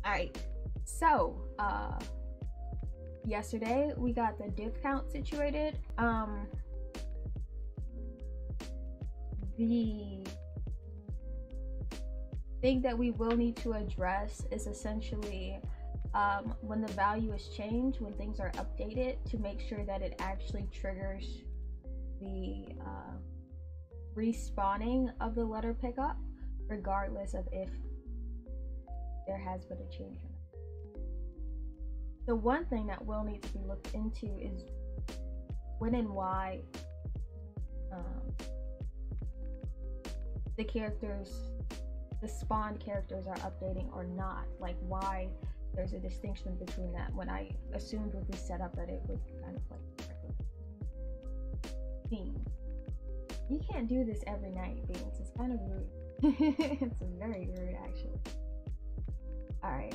Alright, so yesterday we got the diff count situated. The thing that we will need to address is essentially when the value is changed, when things are updated, to make sure that it actually triggers the respawning of the letter pickup, regardless of if there has been a change or not. The one thing that will need to be looked into is when and why the characters, the spawn characters, are updating or not. Like why there's a distinction between that, when I assumed with this setup that it would kind of like Beans. You can't do this every night, Beans. It's kind of rude. It's very rude, actually. Alright.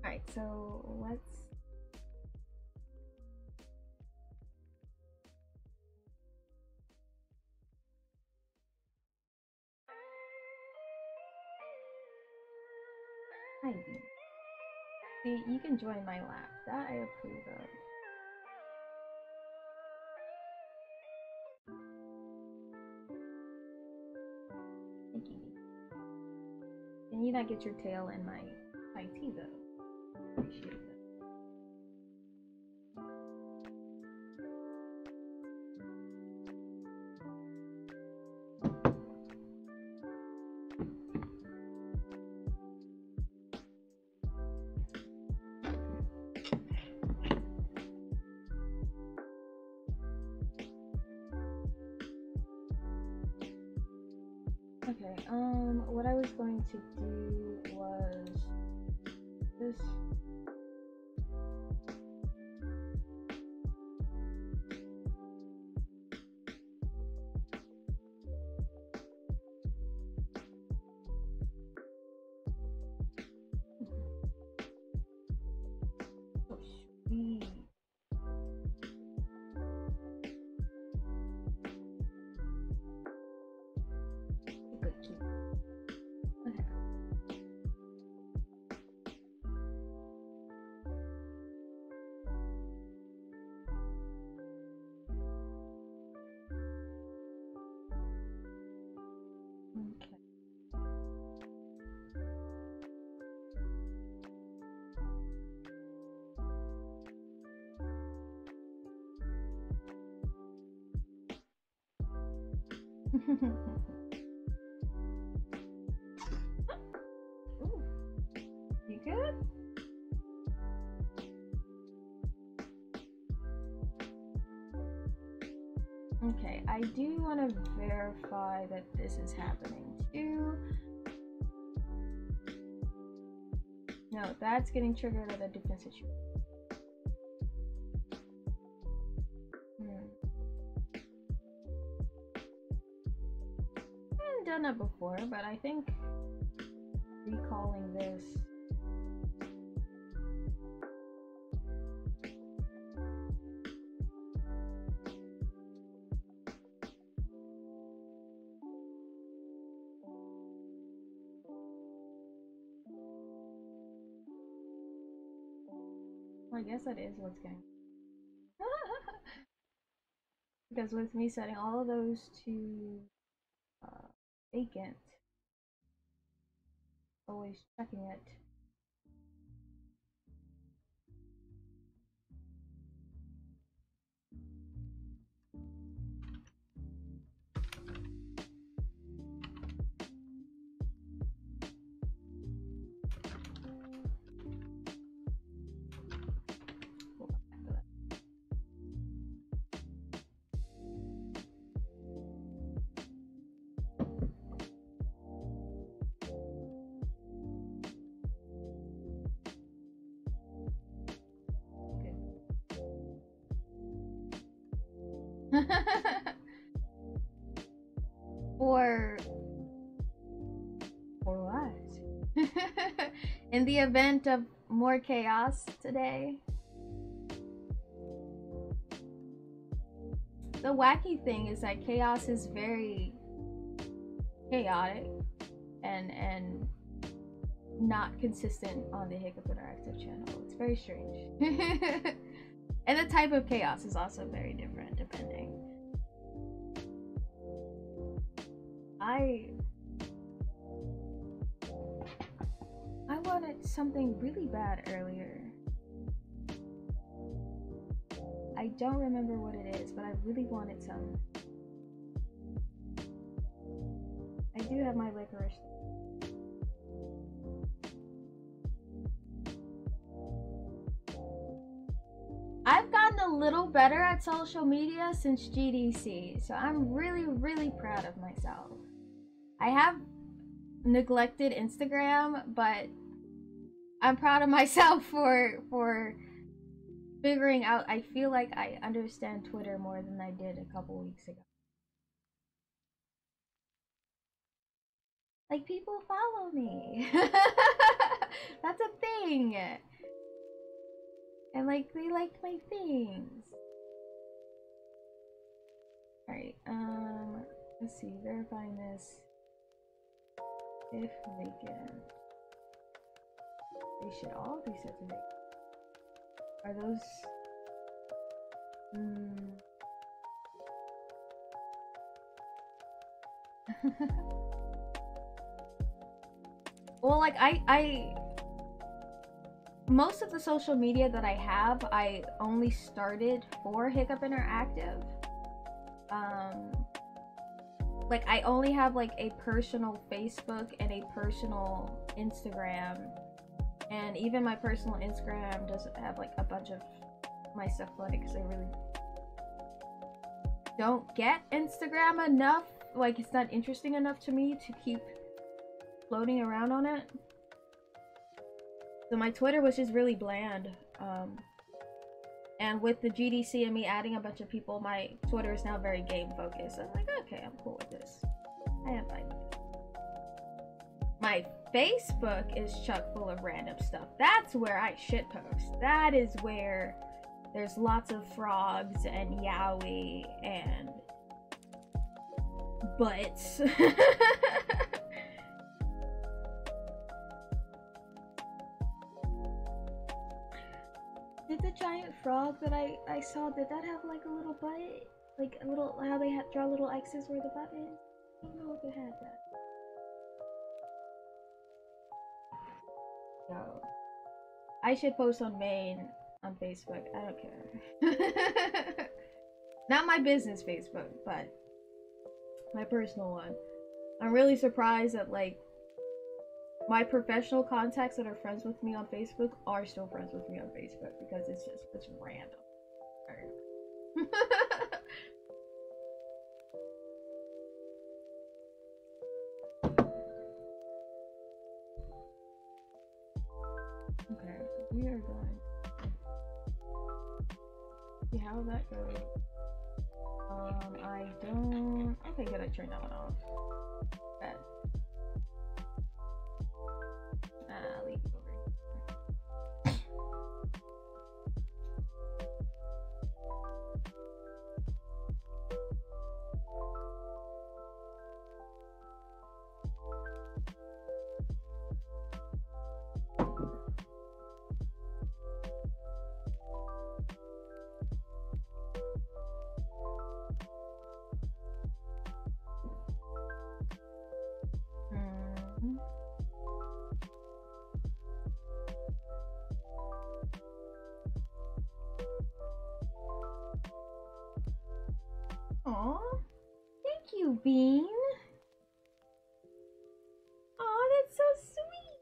Alright, so let's... Hi, Beans. See, you can join my lap. That I approve of. Thank you. Can you not get your tail in my IT though? Appreciate it. Okay, what I was going to do was this. Oh, sweet. Ooh, you good? Okay, I do want to verify that this is happening too. No, that's getting triggered at a different situation. I haven't done that before, but I think recalling this. Well, I guess that is what's going on. Because with me setting all of those to vacant, always checking it. For what? In the event of more chaos today. The wacky thing is that chaos is very chaotic. and not consistent on the Hiccup Interactive channel. It's very strange. And the type of chaos is also very different depending. I wanted something really bad earlier. I don't remember what it is, but I really wanted some. I do have my licorice. I've gotten a little better at social media since GDC, so I'm really, really proud of myself. I have neglected Instagram, but I'm proud of myself for figuring out. I feel like I understand Twitter more than I did a couple weeks ago. Like, people follow me. That's a thing. And like, they like my things. Alright, let's see, verifying this. If vacant. They should all be set to vacant. Are those... Well, like, I most of the social media that I have, I only started for Hiccup Interactive. Like, I only have like a personal Facebook and a personal Instagram, and even my personal Instagram doesn't have like a bunch of my stuff on it because I really don't get Instagram enough. Like, it's not interesting enough to me to keep floating around on it. So my Twitter was just really bland. And with the GDC and me adding a bunch of people, my Twitter is now very game focused. I'm like, okay, I'm cool with this. I am fine with it. My Facebook is chock full of random stuff. That's where I shitpost. That is where there's lots of frogs and yaoi and butts. Did the giant frog that I saw, did that have like a little butt? Like a little, how they draw little X's where the butt is? I don't know if it had that. So, I should post on main on Facebook. I don't care. Not my business Facebook, but my personal one. I'm really surprised that like my professional contacts that are friends with me on Facebook are still friends with me on Facebook, because it's random. Okay, we are going. See how that goes. I don't. Okay, good. I turned that one off. Bad. Leave it over here. Aw, thank you, Bean. Aw, that's so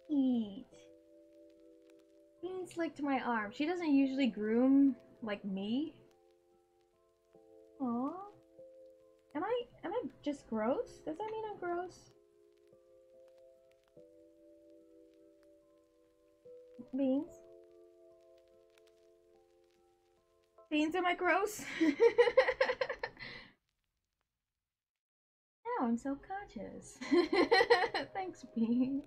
sweet. Bean slicked my arm. She doesn't usually groom like me. Aw. Am I just gross? Does that mean I'm gross? Beans? Beans, am I gross? Now I'm self-conscious. Thanks, Bean.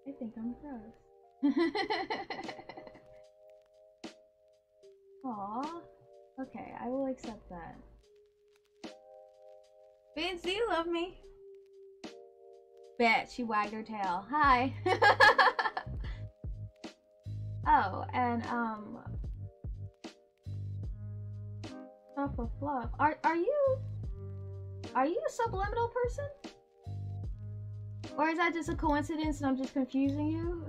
I think I'm gross. Aww. Okay, I will accept that. Vince, do you love me? Bet, she wagged her tail. Hi. Oh, and fluff of fluff. Are you a subliminal person? Or is that just a coincidence and I'm just confusing you?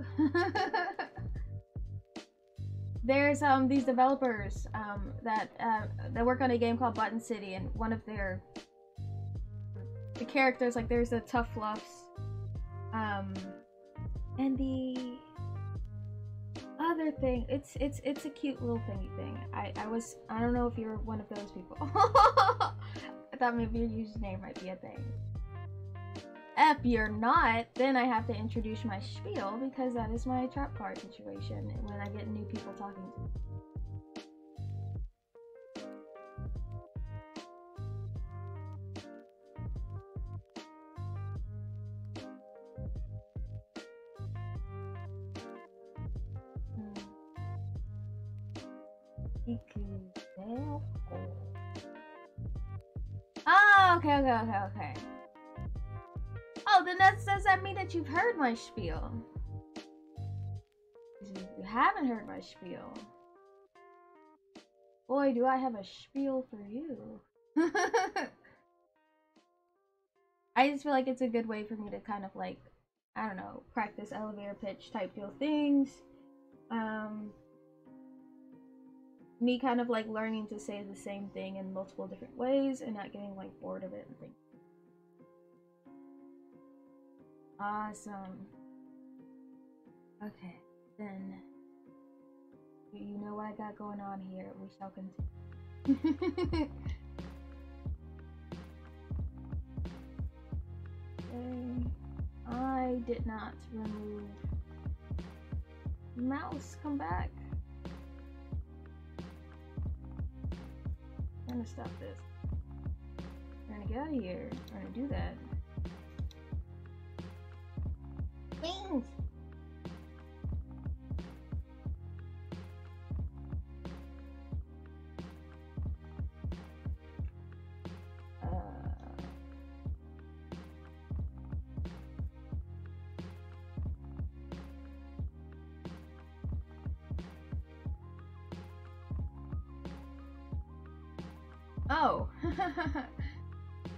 There's these developers that work on a game called Button City, and one of the characters, like, there's the Tough Fluffs, and the other thing, it's a cute little thingy thing. I don't know if you're one of those people. I thought maybe your username might be a thing. If you're not, then I have to introduce my spiel, because that is my trap card situation when I get new people talking to me. Oh, okay. Oh, then does that mean that you've heard my spiel? You haven't heard my spiel. Boy, do I have a spiel for you. I just feel like it's a good way for me to kind of, like, I don't know, practice elevator pitch type deal things. Me kind of like learning to say the same thing in multiple different ways and not getting like bored of it and things. Awesome. Okay, then you know what I got going on here. We shall continue. Okay. I did not remove mouse. Come back. I'm gonna stop this. I'm gonna get out of here. I'm gonna do that. Wings! Oh!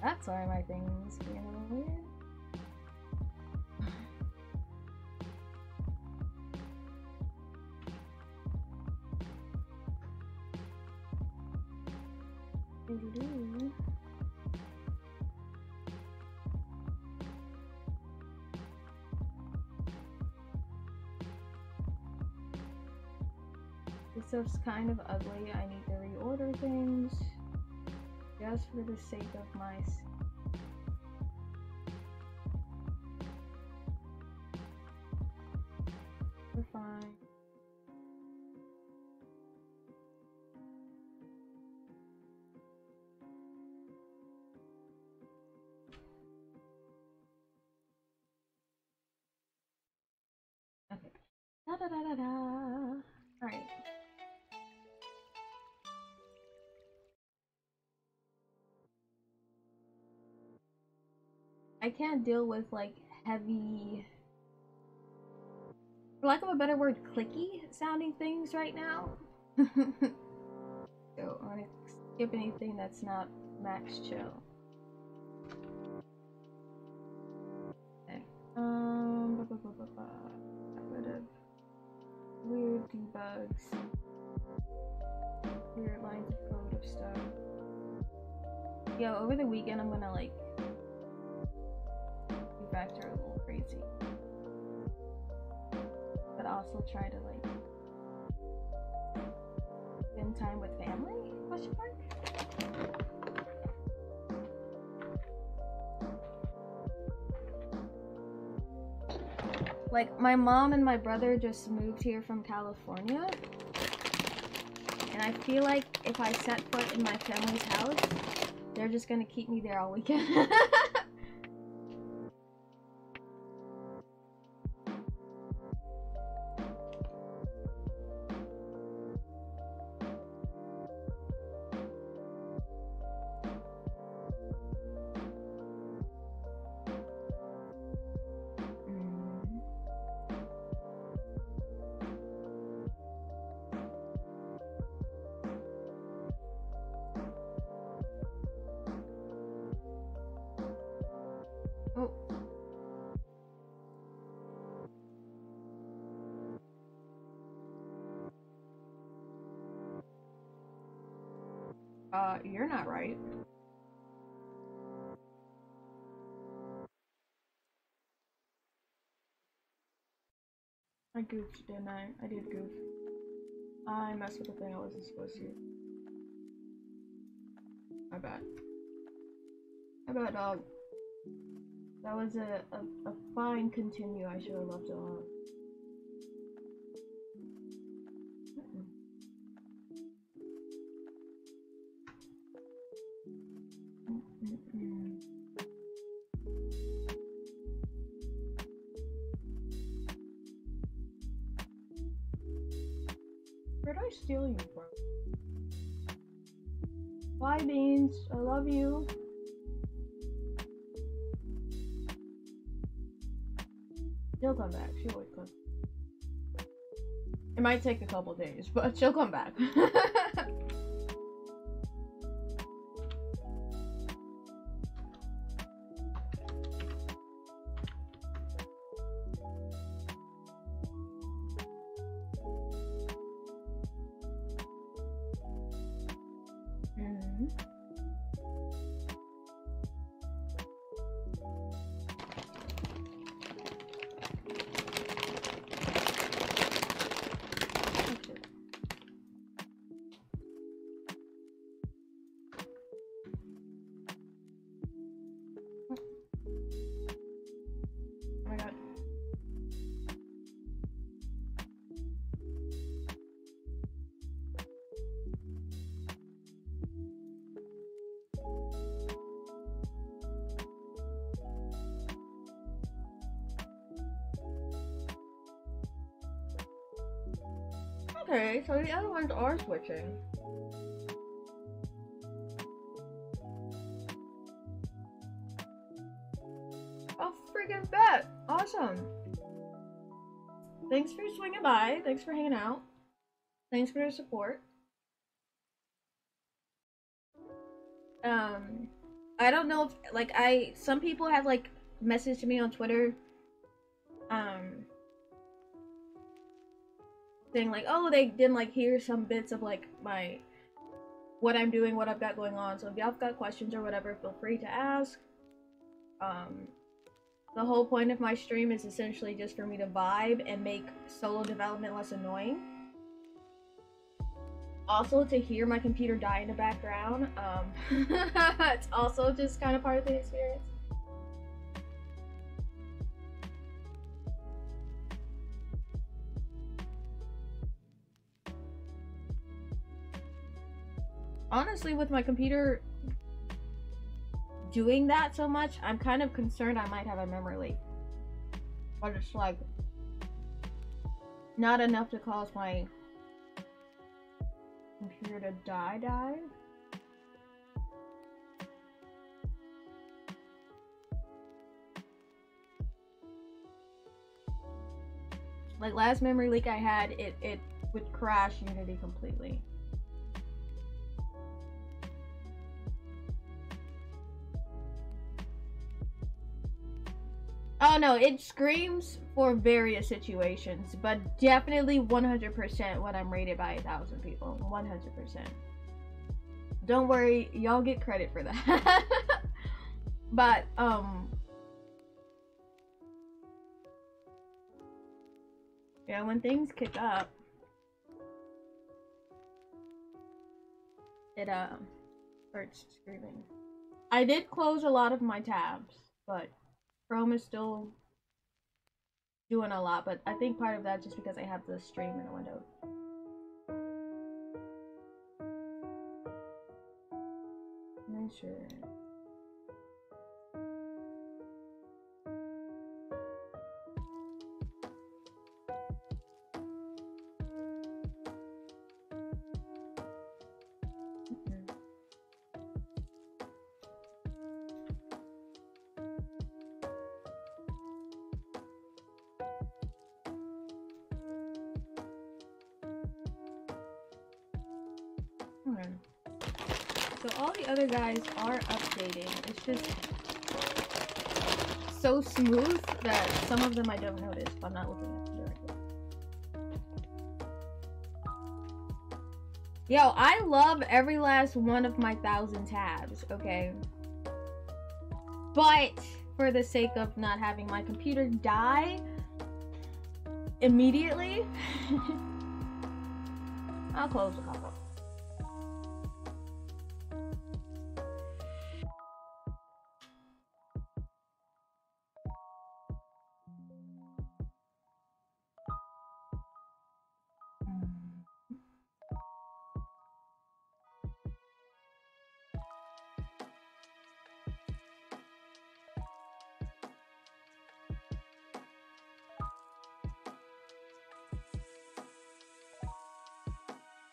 That's why my thing's being a little weird. Doo-doo-doo. This stuff's kind of ugly. I need to reorder things just for the sake of my. We're fine. Okay. Da da da da da. All right. I can't deal with like heavy, for lack of a better word, clicky sounding things right now. So I'm gonna skip anything that's not max chill. Okay. Got rid of weird debugs, weird lines of code of stuff. Yo, over the weekend I'm gonna like refactor a little crazy, but also try to like spend time with family? Question mark? Like, my mom and my brother just moved here from California, and I feel like if I set foot in my family's house, they're just gonna keep me there all weekend. You're not right. I goofed, didn't I? I did goof. I messed with the thing I wasn't supposed to. My bad. My bad, dog. That was a fine continue. I should have left it alone. Where'd I steal you from? Bye, Beans. I love you. She'll come back. She always comes. It might take a couple days, but she'll come back. Okay, so the other ones are switching. Oh, freaking bet! Awesome! Thanks for swinging by. Thanks for hanging out. Thanks for your support. I don't know if, like, some people have, like, messaged me on Twitter, saying, like, oh, they didn't, like, hear some bits of, like, what I'm doing, what I've got going on. So if y'all have got questions or whatever, feel free to ask. The whole point of my stream is essentially just for me to vibe and make solo development less annoying. Also, to hear my computer die in the background, it's also just kind of part of the experience. Honestly, with my computer doing that so much, I'm kind of concerned I might have a memory leak. But it's like not enough to cause my computer to die. Like last memory leak I had, it would crash Unity completely. Oh no, it screams for various situations, but definitely 100% when I'm rated by 1,000 people. 100%. Don't worry, y'all get credit for that. But, yeah, when things kick up, it, starts screaming. I did close a lot of my tabs, but Chrome is still doing a lot, but I think part of that just because I have the stream in a window. Make sure. So all the other guys are updating. It's just so smooth that some of them I don't notice if I'm not looking at them directly. Yo, I love every last one of my 1,000 tabs, okay? But for the sake of not having my computer die immediately, I'll close a couple.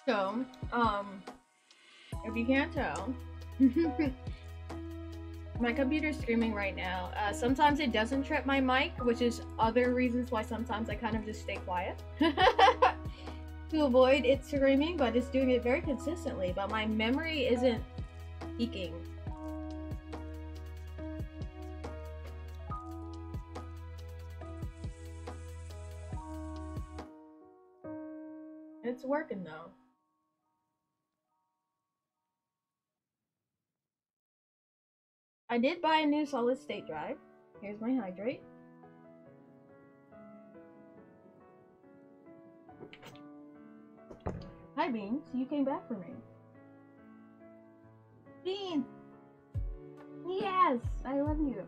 So, if you can't tell, my computer's screaming right now. Sometimes it doesn't trip my mic, which is other reasons why sometimes I kind of just stay quiet to avoid it screaming, but it's doing it very consistently. But my memory isn't peaking. It's working though. I did buy a new solid state drive. Here's my hydrate. Hi Beans, you came back for me. Beans! Yes! I love you.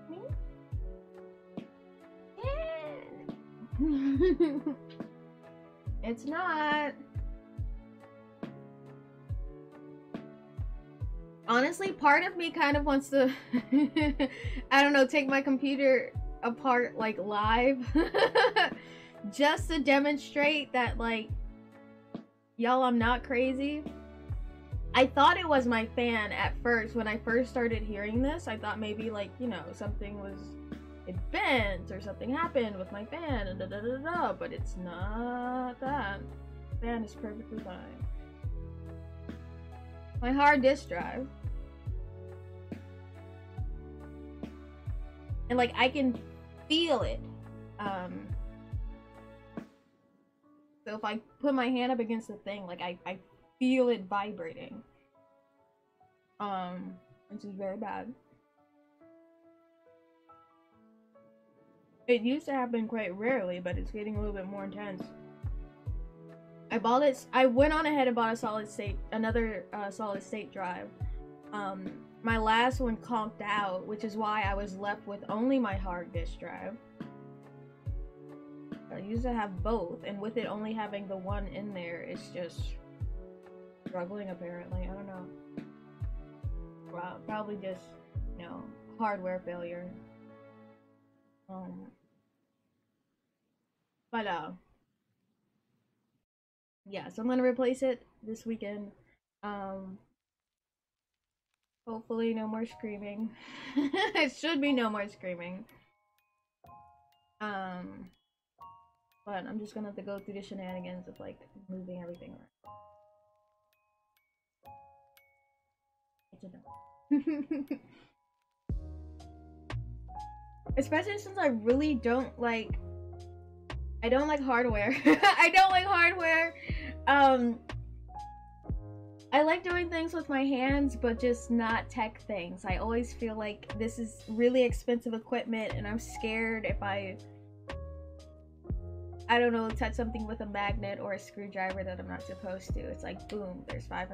Me? Yeah. It's not. Honestly, part of me kind of wants to, I don't know, take my computer apart like live just to demonstrate that, like, y'all, I'm not crazy. I thought it was my fan at first. When I first started hearing this, I thought maybe, like, you know, something was, it bent or something happened with my fan and da-da-da-da, but it's not that. The fan is perfectly fine. My hard disk drive. And like I can feel it. So if I put my hand up against the thing, like I feel it vibrating. Which is very bad. It used to happen quite rarely, but it's getting a little bit more intense. I bought it. I went on ahead and bought a solid state, another solid state drive. My last one conked out, which is why I was left with only my hard disk drive. I used to have both, and with it only having the one in there, it's just struggling apparently. I don't know. Well, probably just, you know, hardware failure. But yeah, so I'm gonna replace it this weekend. Hopefully no more screaming. It should be no more screaming. But I'm just gonna have to go through the shenanigans of like moving everything around. Especially since I really don't like, I don't like hardware. I don't like hardware. I like doing things with my hands, but just not tech things. I always feel like this is really expensive equipment, and I'm scared if I don't know, touch something with a magnet or a screwdriver that I'm not supposed to. It's like, boom, there's $500.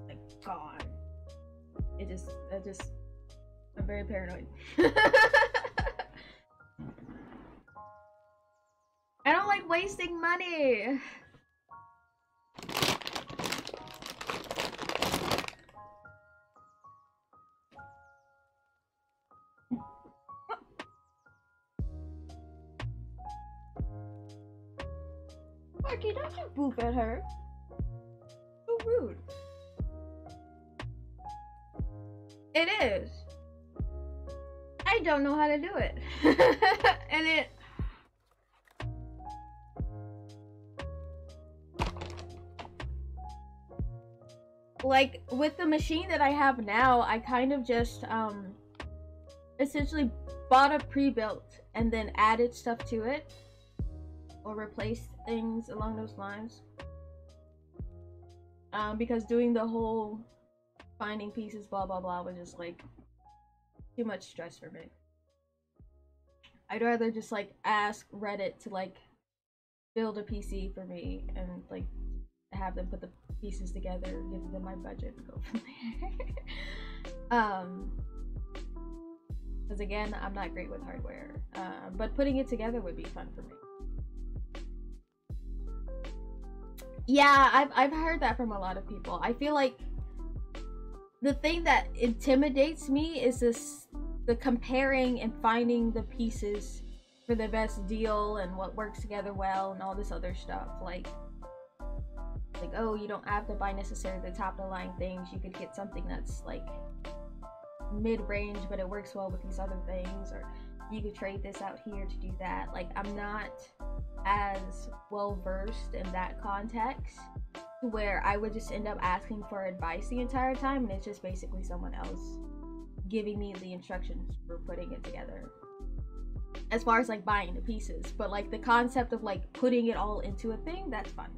Like, gone. I'm very paranoid. I don't like wasting money. Marky, don't you boop at her. So rude. It is. I don't know how to do it. And it... Like, with the machine that I have now, I kind of just, essentially bought a pre-built and then added stuff to it. or replace things along those lines. Because doing the whole finding pieces blah blah blah was just like too much stress for me. I'd rather just like ask Reddit to like build a PC for me and like have them put the pieces together, give them my budget, and go from there. Because again, I'm not great with hardware, but putting it together would be fun for me. Yeah, I've heard that from a lot of people. I feel like the thing that intimidates me is the comparing and finding the pieces for the best deal and what works together well and all this other stuff. Like oh, you don't have to buy necessarily the top of the line things. You could get something that's like mid-range, but it works well with these other things, or you could trade this out here to do that. Like, I'm not as well versed in that context where I would just end up asking for advice the entire time, and it's just basically someone else giving me the instructions for putting it together, as far as like buying the pieces. But like the concept of like putting it all into a thing, that's fun.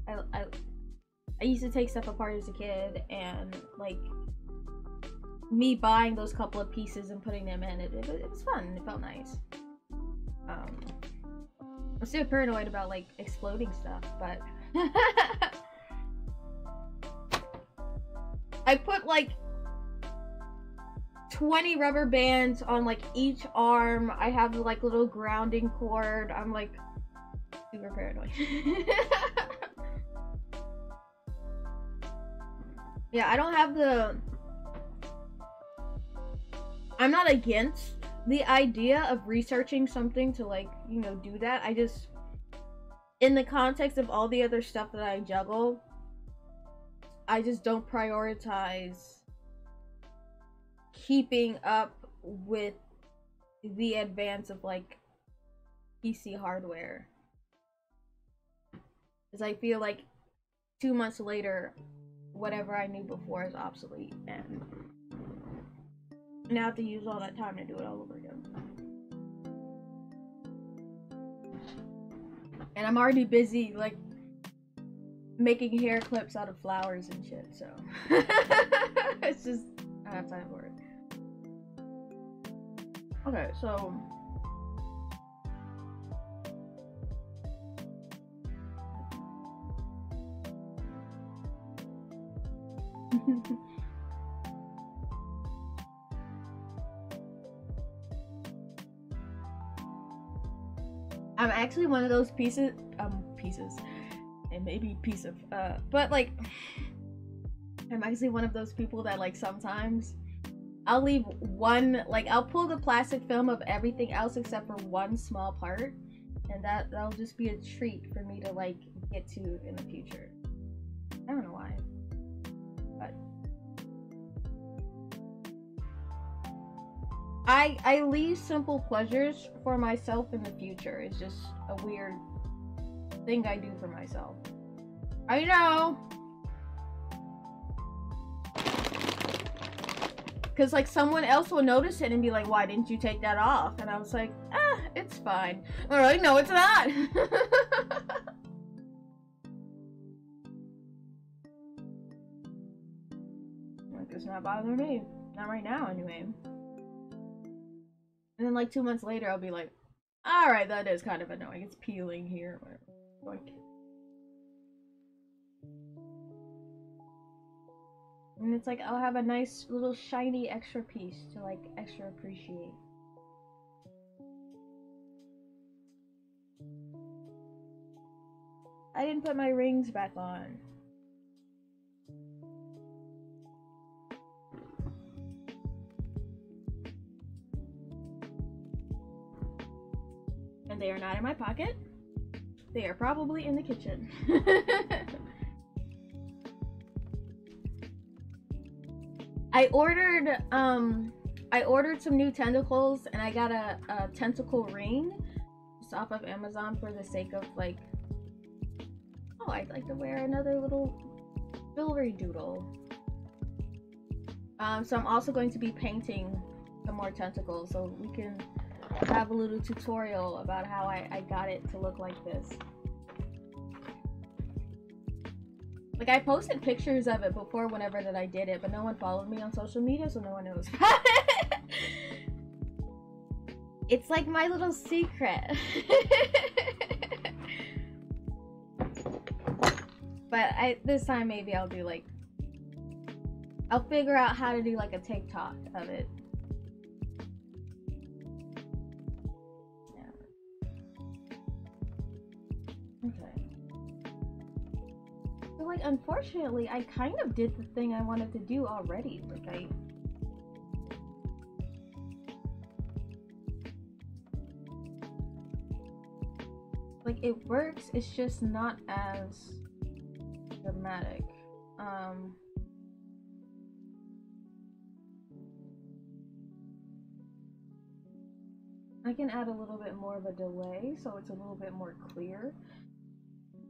I used to take stuff apart as a kid, and like me buying those couple of pieces and putting them in, it was fun. It felt nice. I'm still paranoid about like exploding stuff, but I put like 20 rubber bands on like each arm. I have like little grounding cord. I'm like super paranoid. Yeah, I don't have the... I'm not against the idea of researching something to like, you know, do that. I just, in the context of all the other stuff that I juggle, I just don't prioritize keeping up with the advance of like PC hardware, because I feel like 2 months later whatever I knew before is obsolete, and now I have to use all that time to do it all over again. And I'm already busy like making hair clips out of flowers and shit, so it's just, I don't have time for it. Okay, so I'm actually one of those pieces, and maybe piece of, but like, I'm actually one of those people that like sometimes I'll leave one, like I'll pull the plastic film of everything else except for one small part, and that'll just be a treat for me to like get to in the future. I don't know why, but I leave simple pleasures for myself in the future. It's just a weird thing I do for myself. I know! Because like someone else will notice it and be like, why didn't you take that off? And I was like, it's fine. Alright, no it's not! Like, it's not bothering me. Not right now anyway. And then like 2 months later, I'll be like, alright, that is kind of annoying. It's peeling here. Like, and it's like, I'll have a nice little shiny extra piece to like extra appreciate. I didn't put my rings back on. And they are not in my pocket. They are probably in the kitchen. I ordered some new tentacles, and I got a tentacle ring just off of Amazon for the sake of like, oh, I'd like to wear another little jewelry doodle. So I'm also going to be painting some more tentacles so we can have a little tutorial about how I got it to look like this. Like, I posted pictures of it before whenever that I did it, but no one followed me on social media, so no one knows about it. It's like my little secret. But this time maybe I'll do like, I'll figure out how to do like a TikTok of it. Like, unfortunately, I kind of did the thing I wanted to do already. Like, it works, it's just not as dramatic. I can add a little bit more of a delay, so it's a little bit more clear.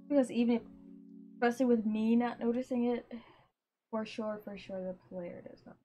Because even if, especially with me not noticing it, for sure the player does not.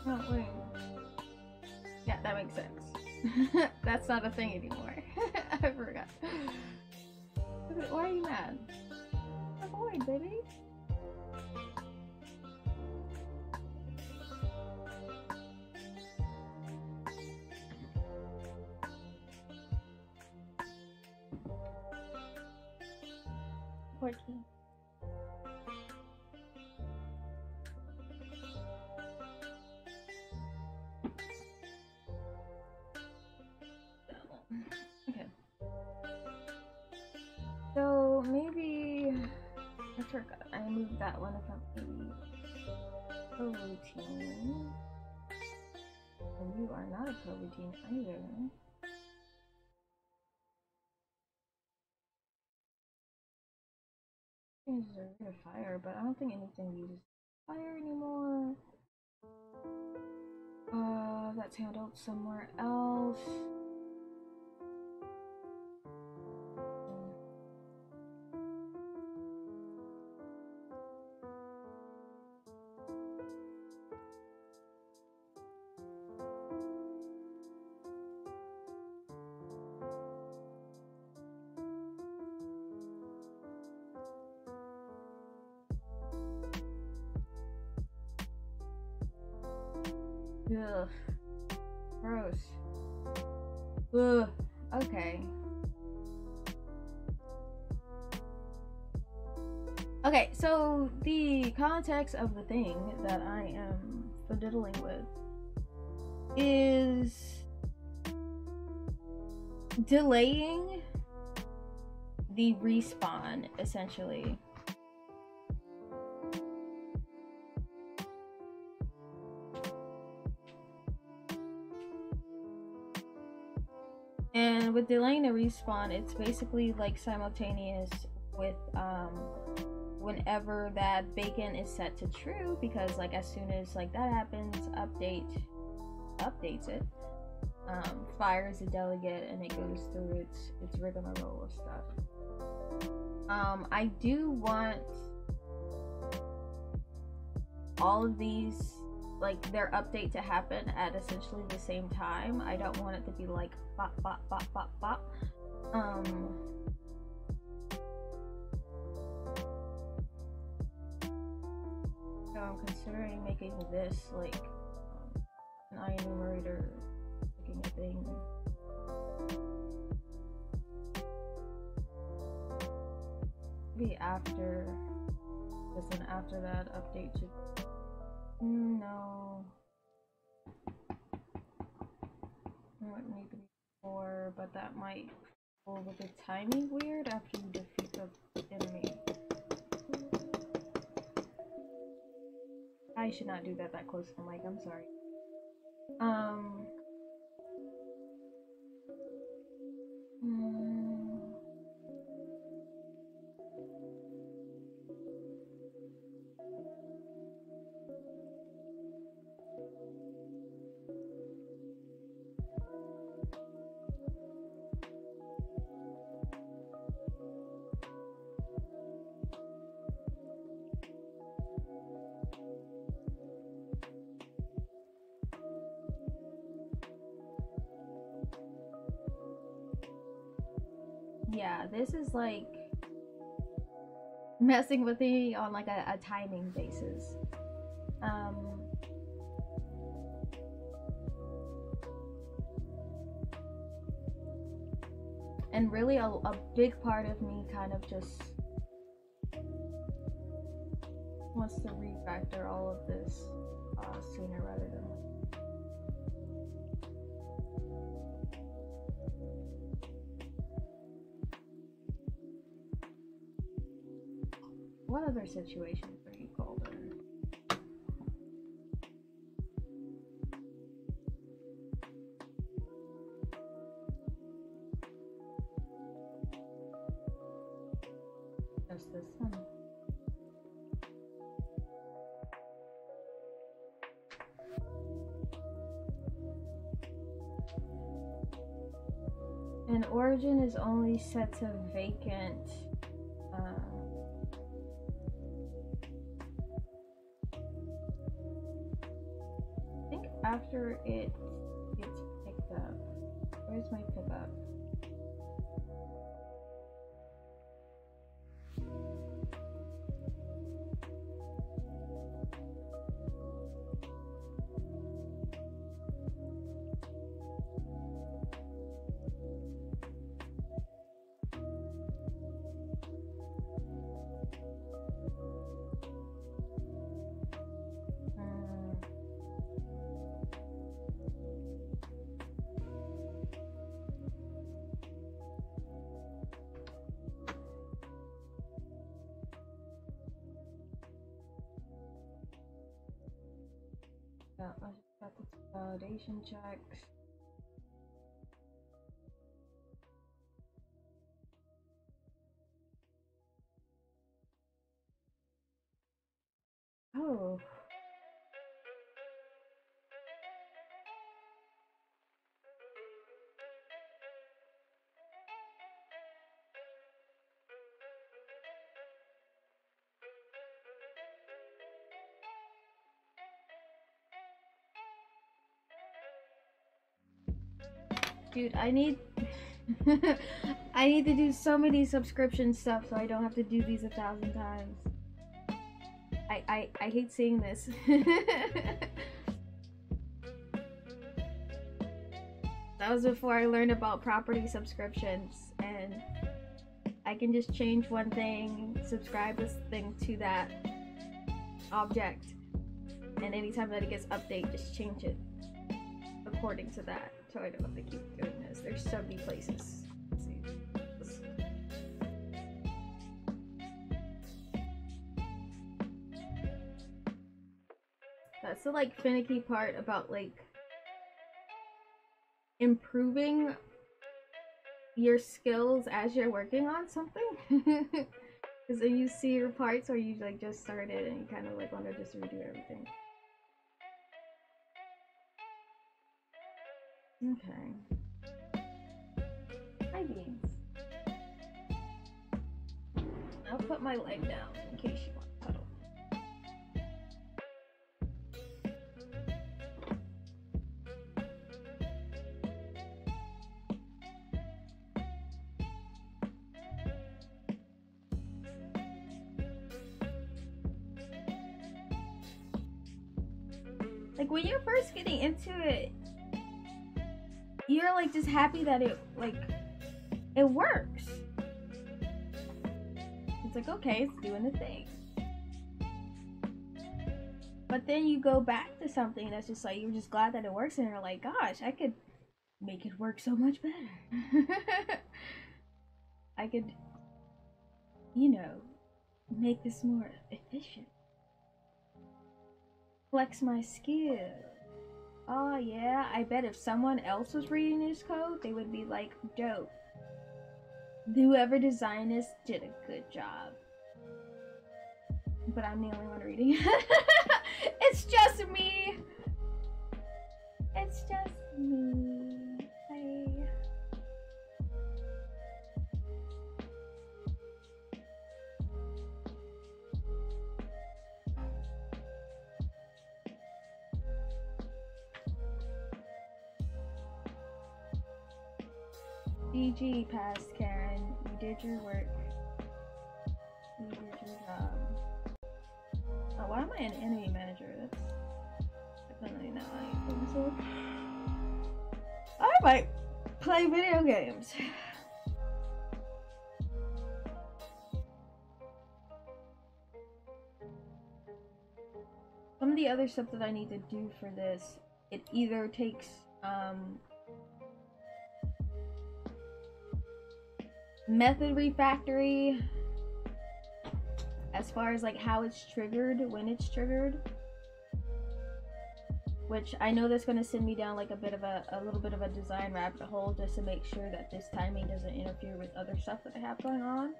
Oh, wait. Yeah, that makes sense. That's not a thing anymore. I forgot. Why are you mad? Avoid, baby. Okay. So maybe I forgot. I moved that one from a routine. And you are not a coroutine either. Things are rid of fire, but I don't think anything uses fire anymore. That's handled somewhere else. Ugh. Gross. Ugh. Okay. Okay, so the context of the thing that I am fiddling with is delaying the respawn, essentially. And with delaying the respawn, it's basically like simultaneous with whenever that bacon is set to true, because like as soon as like that happens, updates it, fires the delegate, and it goes through its rigmarole of stuff. I do want all of these, like their update to happen at essentially the same time. I don't want it to be like bop bop bop bop bop. So I'm considering making this like an iEnumerator, looking at things. Maybe after, because then after that update should, no. It would need to be 4, but that might go with the timing weird after you defeat the enemy. I should not do that close to the mic, I'm sorry. Yeah, this is like messing with me on like a timing basis. And really a big part of me kind of just wants to refactor all of this sooner rather than later. What other situations are you called in? Just this one. And origin is only set to vacant. I think after it gets picked up. Where's my pickup? Yeah, I just got the validation checks. Oh. Dude, I need I need to do so many subscription stuff so I don't have to do these 1,000 times. I hate seeing this. That was before I learned about property subscriptions, and I can just change one thing, subscribe this thing to that object, and anytime that it gets updated, just change it according to that. So I don't have to keep doing this. There's so many places. Let's see. That's the like finicky part about like improving your skills as you're working on something. Because then you see your parts or you like just started and you kind of like want to just redo everything. Okay. Hi, beans. I'll put my leg down in case you want to cuddle. Like when you're first getting into it, you're like just happy that it works. It's like, okay, it's doing the thing. But then you go back to something that's just like, you're just glad that it works, and you're like, gosh, I could make it work so much better. I could, you know, make this more efficient. Flex my skill. Oh yeah, I bet if someone else was reading this code, they would be like, dope. Whoever designed this did a good job. But I'm the only one reading. It's just me. It's just me. Hey. GG, past Karen. You did your work. You did your job. Oh, why am I an enemy manager? That's definitely not how you think. I might play video games. Some of the other stuff that I need to do for this, it either takes method refactory as far as like how it's triggered, when it's triggered, which I know that's going to send me down like a little bit of a design rabbit hole, just to make sure that this timing doesn't interfere with other stuff that I have going on.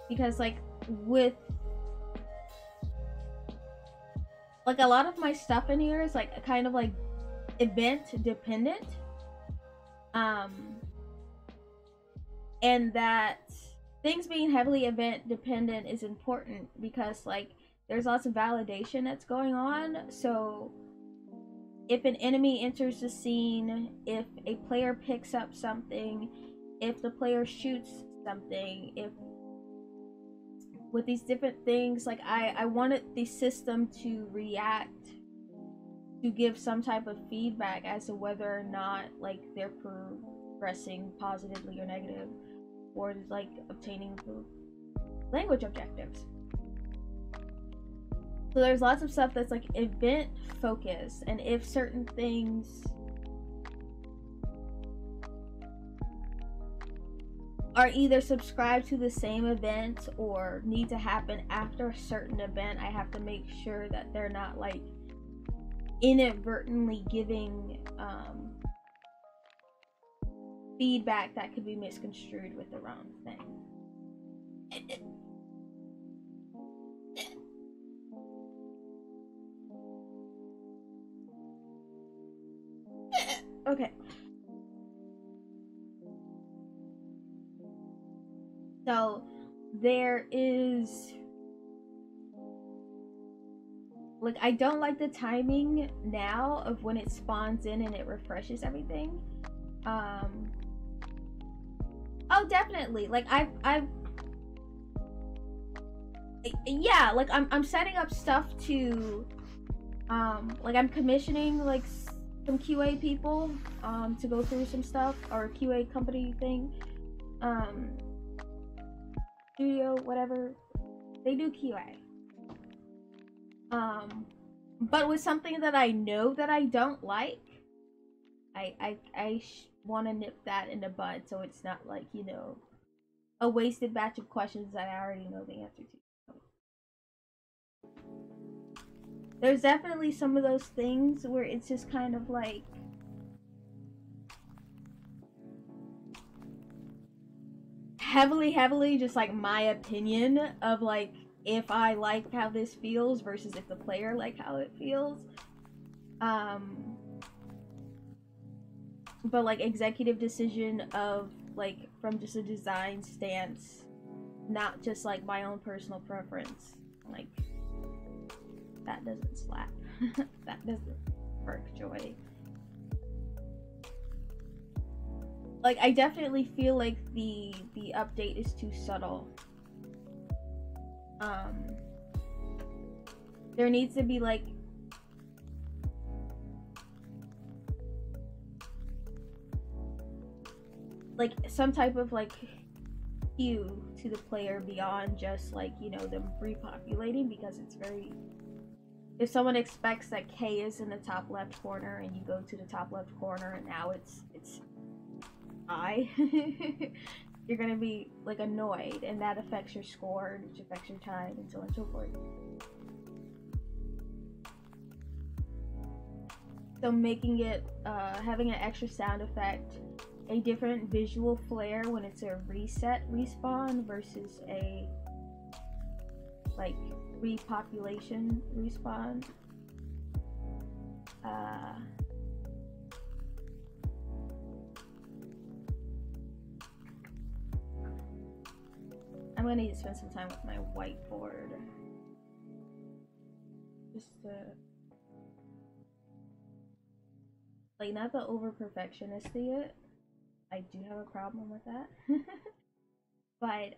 Because like with like a lot of my stuff in here is like kind of like event dependent, and that things being heavily event dependent is important because like there's lots of validation that's going on. So if an enemy enters the scene, if a player picks up something, if the player shoots something, if with these different things, like I wanted the system to react, to give some type of feedback as to whether or not like they're progressing positively or negative, or like obtaining the language objectives. So there's lots of stuff that's like event focused, and if certain things are either subscribed to the same event or need to happen after a certain event, I have to make sure that they're not like inadvertently giving feedback that could be misconstrued with the wrong thing. Okay. So there is like, I don't like the timing now of when it spawns in and it refreshes everything. Oh, definitely. Like yeah, like I'm setting up stuff to like I'm commissioning like some QA people to go through some stuff, or a QA company thing, studio, whatever, they do QA. But with something that I know that I don't like, I want to nip that in the bud, so it's not like, you know, a wasted batch of questions that I already know the answer to. There's definitely some of those things where it's just kind of like heavily just like my opinion of like if I like how this feels versus if the player like how it feels. But like executive decision of like from just a design stance, not just like my own personal preference. Like that doesn't slap. That doesn't spark joy. Like I definitely feel like the update is too subtle. there needs to be like some type of like cue to the player beyond just like, you know, them repopulating, because it's very, if someone expects that K is in the top left corner and you go to the top left corner and now it's I, you're gonna be like annoyed, and that affects your score, which affects your time, and so on and so forth. So making it, having an extra sound effect, a different visual flair when it's a reset respawn versus a like repopulation respawn. I'm gonna need to spend some time with my whiteboard just to like, not the over perfectionisty it. I do have a problem with that. But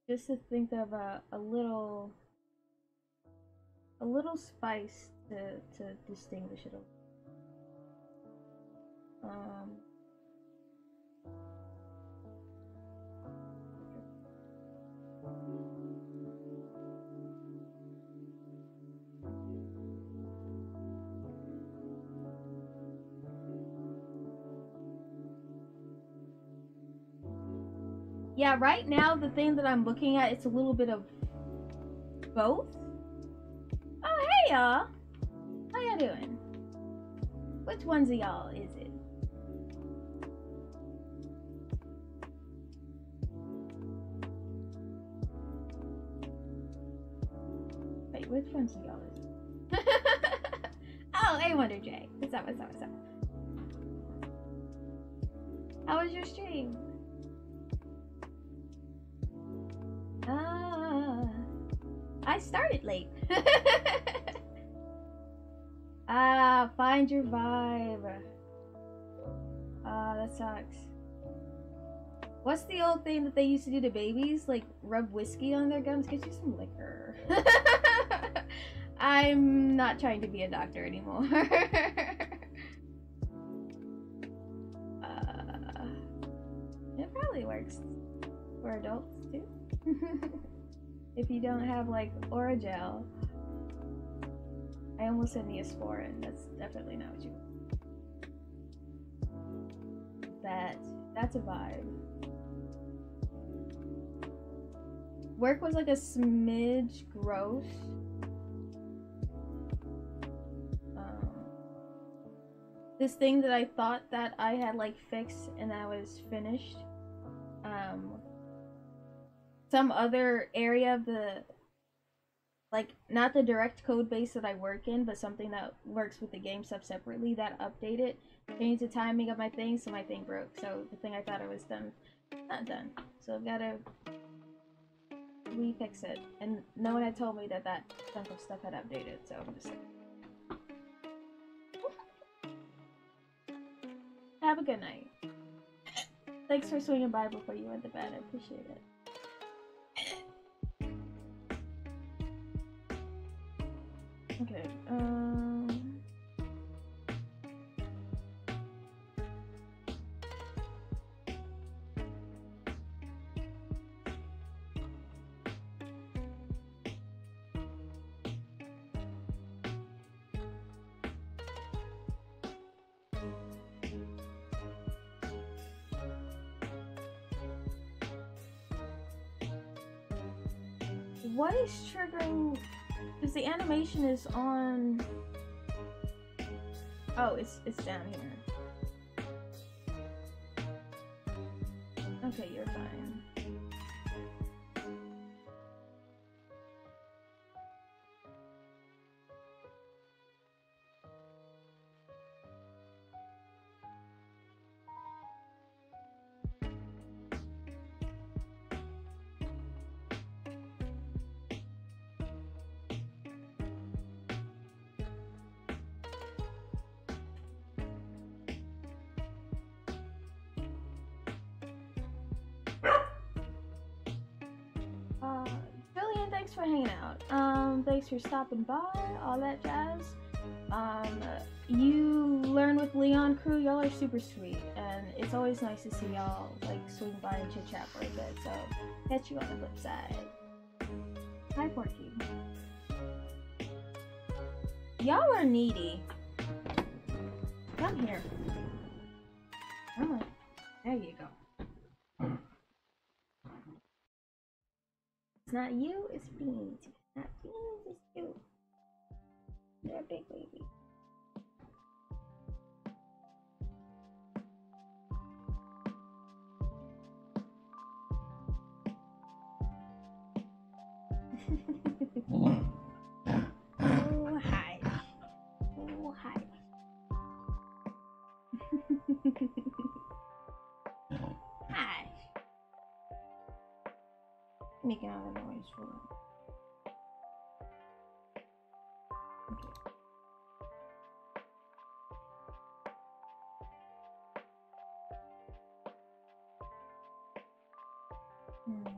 just to think of a little spice to distinguish it. Yeah, right now the thing that I'm looking at, it's a little bit of both. Oh, hey y'all. How y'all doing? Which ones of y'all is it? Wait, which ones of y'all is it? Oh, hey Wonder J. What's up, what's up, what's up? How was your stream? I started late. Find your vibe. That sucks. What's the old thing that they used to do to babies? Like rub whiskey on their gums? Get you some liquor. I'm not trying to be a doctor anymore. It probably works for adults too. If you don't have like Oragel. I almost said Neosporin. That's definitely not what you want. That's a vibe. Work was like a smidge gross. This thing that I thought that I had like fixed and I was finished. Some other area of the, like, not the direct code base that I work in, but something that works with the game stuff separately, that updated, changed the timing of my thing, so my thing broke. So the thing I thought I was done, not done. So I've got to refix it. And no one had told me that that chunk of stuff had updated, so I'm just like... Have a good night. Thanks for swinging by before you went to bed. I appreciate it. Okay, what is triggering? Because the animation is on. Oh, it's down here. Okay, you're fine. for hanging out. Thanks for stopping by, all that jazz. You learn with Leon crew, y'all are super sweet, and it's always nice to see y'all like swing by and chit chat for a bit. So catch you on the flip side. Hi, Porky. Y'all are needy. Come here. Come on. There you go. It's not you, it's Beans. It's not Beans, it's you. You're a big baby. Oh, hi. Oh, hi. Hi. Making all the noise for them. Okay.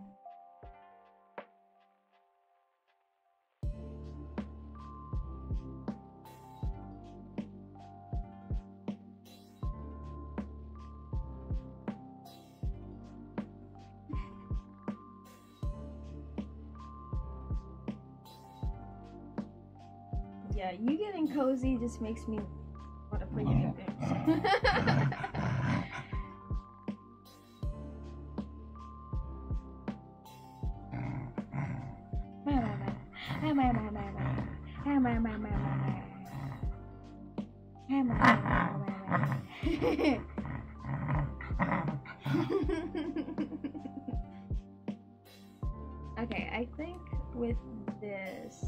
Yeah, you getting cozy just makes me want to play video games. Okay, I think with this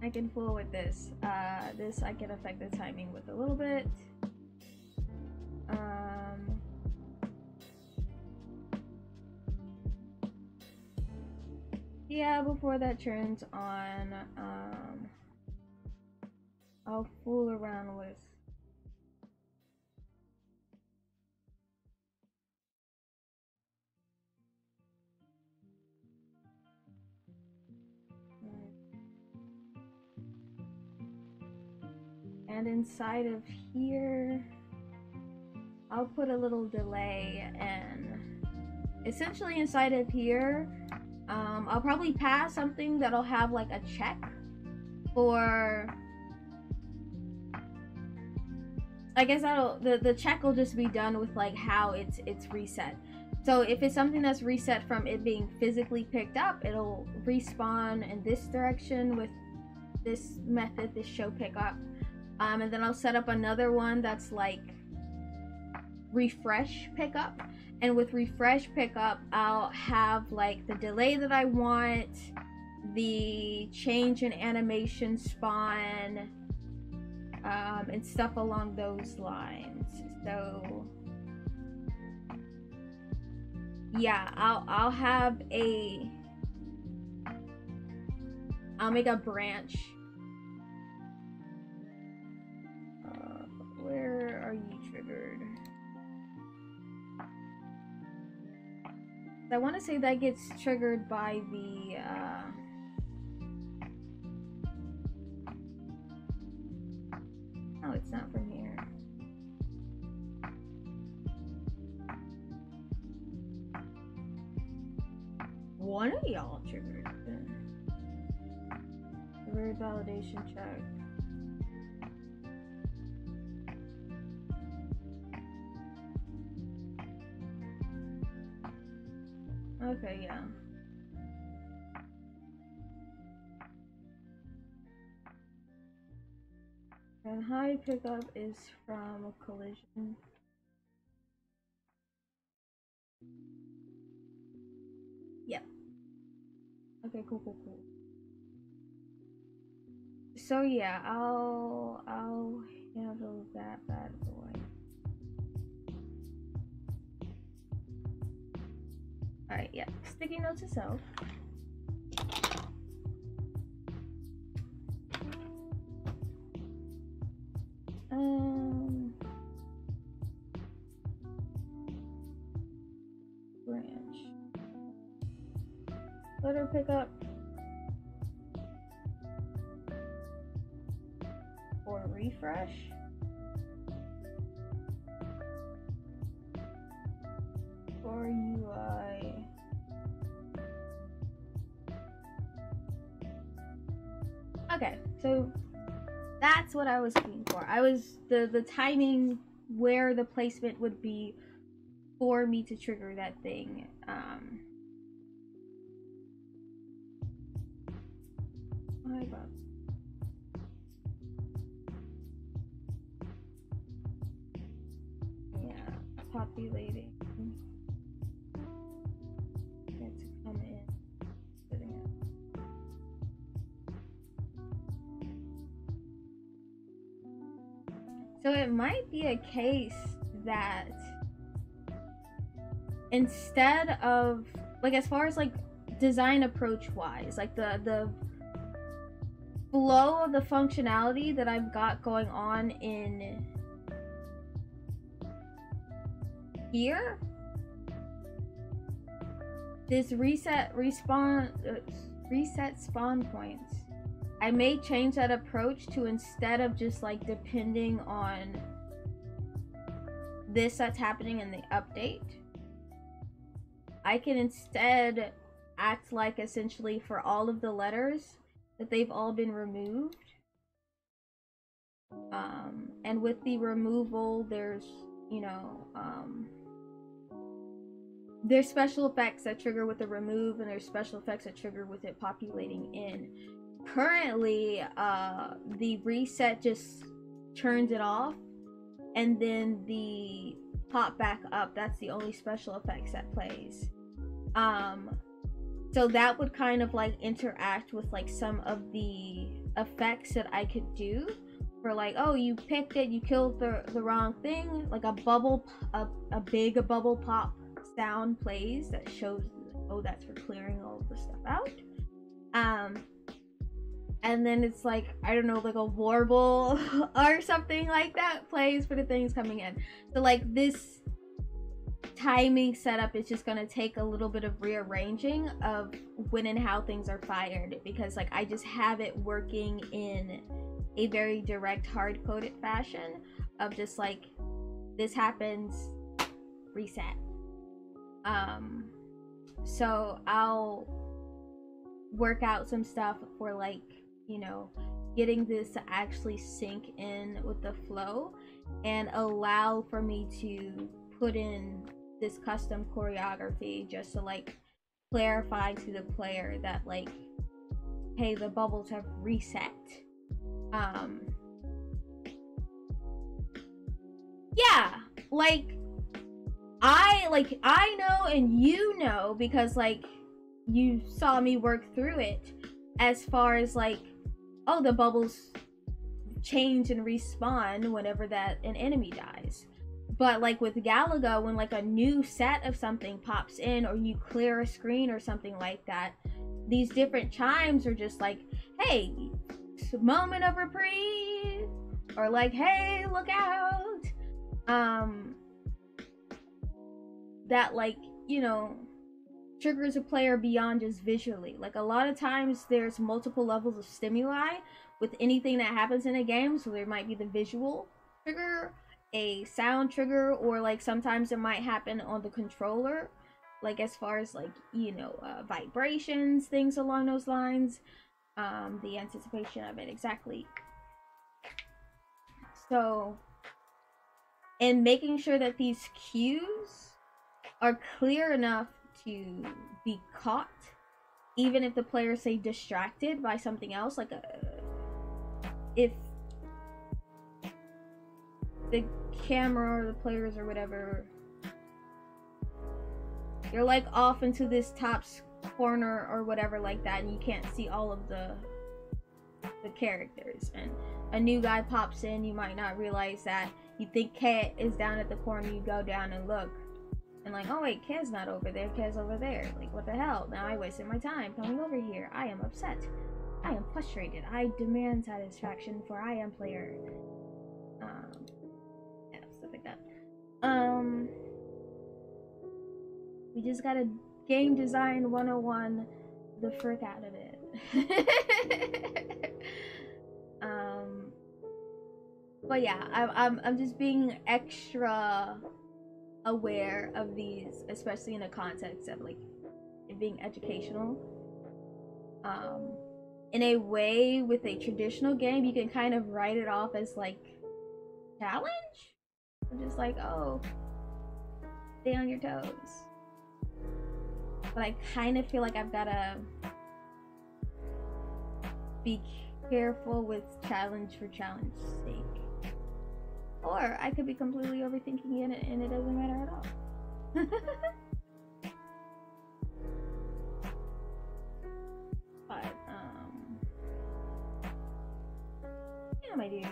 I can fool with this. This I can affect the timing with a little bit. Yeah, before that turns on, I'll fool around with and inside of here I'll put a little delay, and essentially inside of here I'll probably pass something that'll have like a check for, I guess that'll the check will just be done with like how it's reset. So if it's something that's reset from it being physically picked up, it'll respawn in this direction with this method, this show pickup. And then I'll set up another one that's like refresh pickup, and with refresh pickup I'll have like the delay that I want, the change in animation spawn, and stuff along those lines. So yeah, I'll make a branch. Where are you triggered? I want to say that gets triggered by the no, it's not from here. One of y'all triggered. Triggered validation check. Okay, yeah. And high pickup is from a collision. Yep. Okay, cool. So yeah, I'll handle that bad boy. Alright, yeah. Sticky note to self. Branch. letter pickup or refresh. Or UI. Okay, so that's what I was looking for. I was the timing where the placement would be for me to trigger that thing. My God. Yeah, populating. Get to come in. Sitting up. So it might be a case that instead of, like, as far as like design approach wise, like the flow of the functionality that I've got going on in here, this reset spawn points, I may change that approach to, instead of just like depending on this that's happening in the update, I can instead act like essentially for all of the letters that they've all been removed. And with the removal, there's, you know, there's special effects that trigger with the remove, and there's special effects that trigger with it populating in. Currently, the reset just turns it off, and then the pop back up, that's the only special effects that plays. So that would kind of like interact with like some of the effects that I could do for, like, oh, you picked it, you killed the wrong thing, like a bubble, a big bubble pop sound plays that shows, oh, that's for clearing all of the stuff out. And then it's like, I don't know, like a warble or something like that plays for the things coming in. So like this timing setup is just gonna take a little bit of rearranging of when and how things are fired, because like I just have it working in a very direct, hard-coded fashion of just like, this happens, reset. So I'll work out some stuff for, like, you know, getting this to actually sync in with the flow and allow for me to put in this custom choreography just to like clarify to the player that, like, hey, the bubbles have reset. Yeah, like I know, and you know, because like you saw me work through it, as far as like, oh, the bubbles change and respawn whenever that an enemy dies. But like with Galaga, when like a new set of something pops in, or you clear a screen or something like that, these different chimes are just like, hey, moment of reprieve, or like, hey, look out. That, like, you know, triggers a player beyond just visually. Like, a lot of times there's multiple levels of stimuli with anything that happens in a game. So there might be the visual trigger, a sound trigger, or like sometimes it might happen on the controller, like as far as like, you know, vibrations, things along those lines, the anticipation of it, exactly. So, and making sure that these cues are clear enough to be caught, even if the player, say, distracted by something else, like if the camera or the players or whatever, you're like off into this top corner or whatever like that, and you can't see all of the characters, and a new guy pops in, you might not realize that. You think Kat is down at the corner, you go down and look, and like, oh wait, Kat's not over there, Kat's over there. Like, what the hell? Now I wasted my time coming over here. I am upset. I am frustrated. I demand satisfaction, for I am player. Yeah, stuff like that. We just got a game design 101 the frick out of it. But yeah, I'm just being extra aware of these, especially in the context of like it being educational. In a way, with a traditional game, you can kind of write it off as like challenge. I'm just like, oh, stay on your toes. But I kind of feel like I've gotta be careful with challenge for challenge's sake. Or I could be completely overthinking it and it doesn't matter at all. But, yeah, my dude.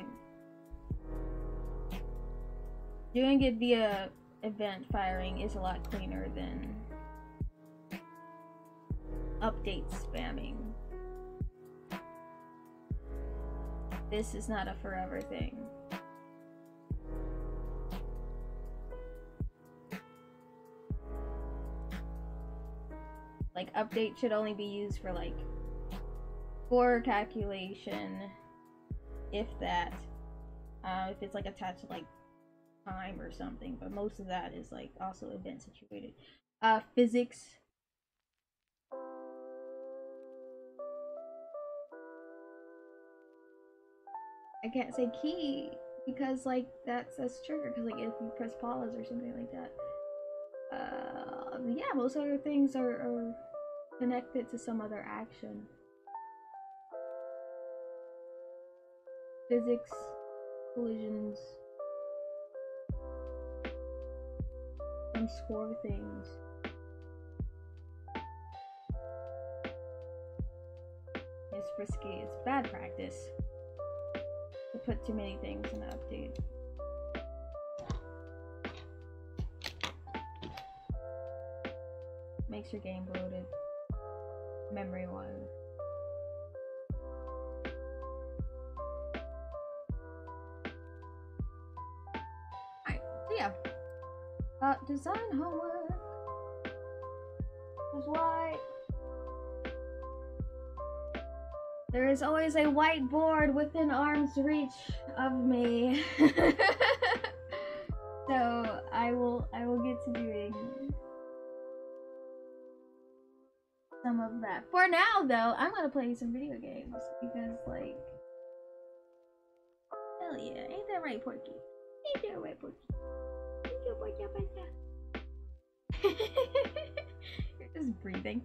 Doing it via event firing is a lot cleaner than update spamming. This is not a forever thing. Like, update should only be used for like score calculation, if that. If it's like attached to like time or something, but most of that is like also event situated. Physics. I can't say key because like that's trigger, because like if you press pause or something like that. Yeah, most other things are connected to some other action. Physics, collisions, some score things. It's risky, it's bad practice to put too many things in the update. Makes your game bloated, memory-wise. Alright, so yeah. Design homework is why there is always a whiteboard within arm's reach of me. So I will get to doing some of that. For now though, I'm gonna play some video games because like, hell yeah, ain't that right, Porky? Ain't that right, Porky? Ain't that right, Porky? You're just breathing.